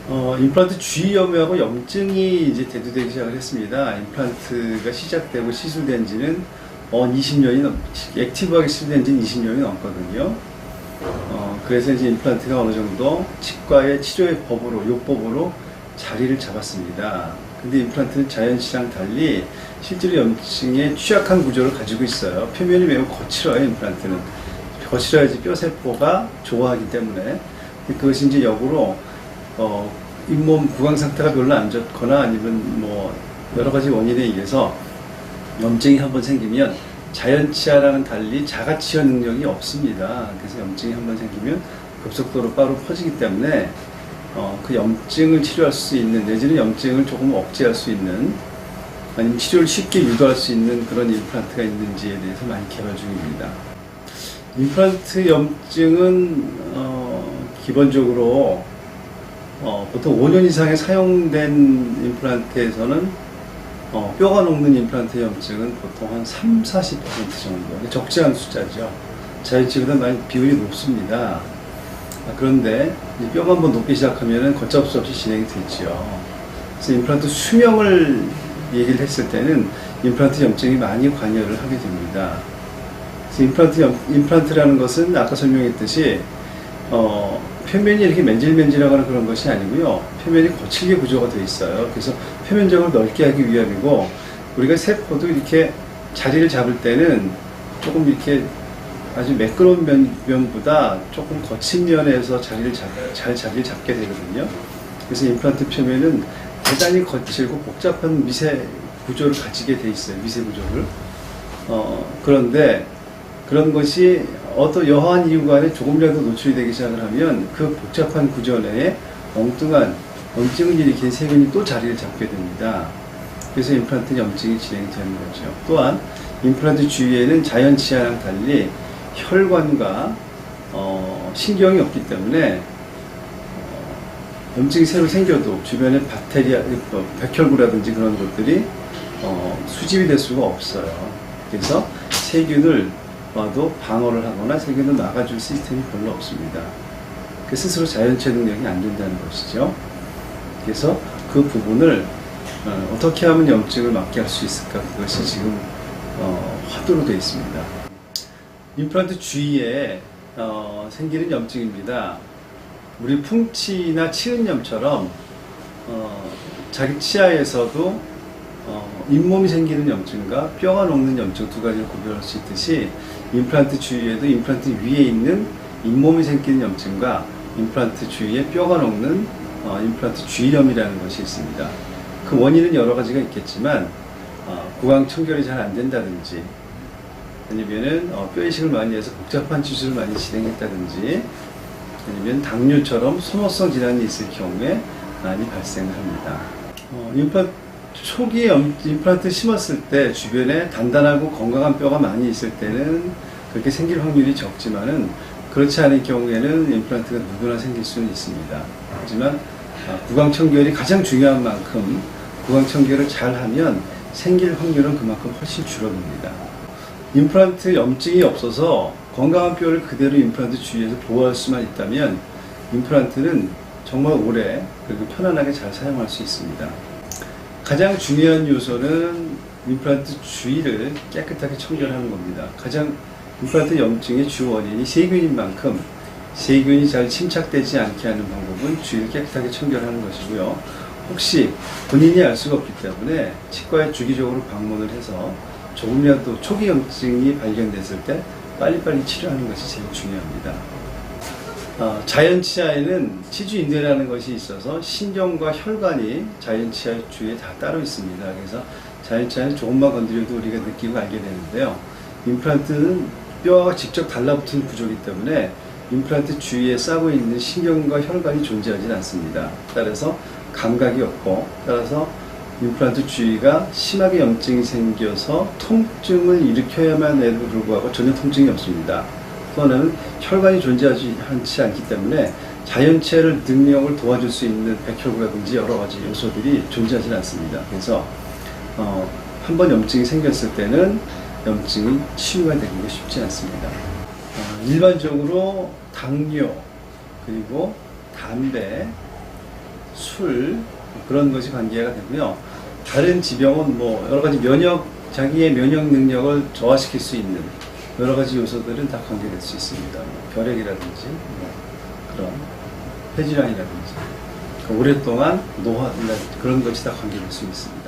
임플란트 주위염하고 염증이 이제 대두되기 시작을 했습니다. 임플란트가 시작되고 시술된 지는 20년이 액티브하게 시술된 지는 20년이 넘거든요. 그래서 이제 임플란트가 어느 정도 치과의 치료의 법으로, 요법으로 자리를 잡았습니다. 근데 임플란트는 자연치랑 달리 실제로 염증에 취약한 구조를 가지고 있어요. 표면이 매우 거칠어요, 임플란트는. 거칠어야지 뼈세포가 좋아하기 때문에. 그것이 이제 역으로 잇몸 구강 상태가 별로 안 좋거나 아니면 뭐 여러 가지 원인에 의해서 염증이 한번 생기면 자연치아랑은 달리 자가치유 능력이 없습니다. 그래서 염증이 한번 생기면 급속도로 빠르게 퍼지기 때문에 그 염증을 치료할 수 있는, 내지는 염증을 조금 억제할 수 있는, 아니면 치료를 쉽게 유도할 수 있는 그런 임플란트가 있는지에 대해서 많이 개발 중입니다. 임플란트 염증은 기본적으로 보통 5년 이상의 사용된 임플란트에서는 뼈가 녹는 임플란트 염증은 보통 한 30-40% 정도, 적지 않은 숫자죠. 자연치보다 많이 비율이 높습니다. 그런데 뼈가 한번 녹기 시작하면 걷잡을 수 없이 진행이 되죠. 그래서 임플란트 수명을 얘기를 했을 때는 임플란트 염증이 많이 관여를 하게 됩니다. 그래서 임플란트라는 것은 아까 설명했듯이 표면이 이렇게 맨질맨질하거나 그런 것이 아니고요. 표면이 거칠게 구조가 되어 있어요. 그래서 표면적으로 넓게 하기 위함이고, 우리가 세포도 이렇게 자리를 잡을 때는 조금 이렇게 아주 매끄러운 면보다 조금 거친 면에서 자리를 잡게 되거든요. 그래서 임플란트 표면은 대단히 거칠고 복잡한 미세 구조를 가지게 돼 있어요. 미세 구조를. 그런데 그런 것이 어떤 여하한 이유 간에 조금이라도 노출이 되기 시작을 하면 그 복잡한 구조 내에 엉뚱한 염증을 일으킨 세균이 또 자리를 잡게 됩니다. 그래서 임플란트 염증이 진행이 되는 거죠. 또한 임플란트 주위에는 자연치아랑 달리 혈관과 신경이 없기 때문에 염증이 새로 생겨도 주변에 박테리아, 백혈구라든지 그런 것들이 수집이 될 수가 없어요. 그래서 세균을 와도 방어를 하거나 세균을 막아줄 시스템이 별로 없습니다. 그 스스로 자연치유 능력이 안 된다는 것이죠. 그래서 그 부분을 어떻게 하면 염증을 막게 할 수 있을까, 그것이 지금 화두로 되어 있습니다. 임플란트 주위에 생기는 염증입니다. 우리 풍치나 치은염처럼 자기 치아에서도 잇몸이 생기는 염증과 뼈가 녹는 염증 두 가지를 구별할 수 있듯이, 임플란트 주위에도 임플란트 위에 있는 잇몸이 생기는 염증과 임플란트 주위에 뼈가 녹는 임플란트 주위염이라는 것이 있습니다. 그 원인은 여러 가지가 있겠지만 구강 청결이 잘 안 된다든지, 아니면은 뼈 이식을 많이 해서 복잡한 치수를 많이 진행했다든지, 아니면 당뇨처럼 소모성 질환이 있을 경우에 많이 발생을 합니다. 초기에 임플란트 심었을 때 주변에 단단하고 건강한 뼈가 많이 있을 때는 그렇게 생길 확률이 적지만은, 그렇지 않은 경우에는 임플란트가 누구나 생길 수는 있습니다. 하지만 구강 청결이 가장 중요한 만큼 구강 청결을 잘 하면 생길 확률은 그만큼 훨씬 줄어듭니다. 임플란트 염증이 없어서 건강한 뼈를 그대로 임플란트 주위에서 보호할 수만 있다면 임플란트는 정말 오래 그리고 편안하게 잘 사용할 수 있습니다. 가장 중요한 요소는 임플란트 주위를 깨끗하게 청결하는 겁니다. 임플란트 염증의 주 원인이 세균인 만큼 세균이 잘 침착되지 않게 하는 방법은 주위를 깨끗하게 청결하는 것이고요. 혹시 본인이 알 수가 없기 때문에 치과에 주기적으로 방문을 해서 조금이라도 초기 염증이 발견됐을 때 빨리빨리 치료하는 것이 제일 중요합니다. 자연치아에는 치주인대라는 것이 있어서 신경과 혈관이 자연치아 주위에 다 따로 있습니다. 그래서 자연치아는 조금만 건드려도 우리가 느끼고 알게 되는데요. 임플란트는 뼈와 직접 달라붙은 구조이기 때문에 임플란트 주위에 싸고 있는 신경과 혈관이 존재하지 않습니다. 따라서 감각이 없고, 따라서 임플란트 주위가 심하게 염증이 생겨서 통증을 일으켜야만 해도 불구하고 전혀 통증이 없습니다. 또 하나는 혈관이 존재하지 않기 때문에 자연치아를 능력을 도와줄 수 있는 백혈구라든지 여러 가지 요소들이 존재하지 않습니다. 그래서 한번 염증이 생겼을 때는 염증이 치유가 되는 게 쉽지 않습니다. 일반적으로 당뇨, 그리고 담배, 술 그런 것이 관계가 되고요. 다른 지병은 뭐 여러 가지 자기의 면역 능력을 저하시킬 수 있는 여러 가지 요소들은 다 관계될 수 있습니다. 결핵이라든지 그런 폐질환이라든지 오랫동안 노화라든지 그런 것이 다 관계될 수 있습니다.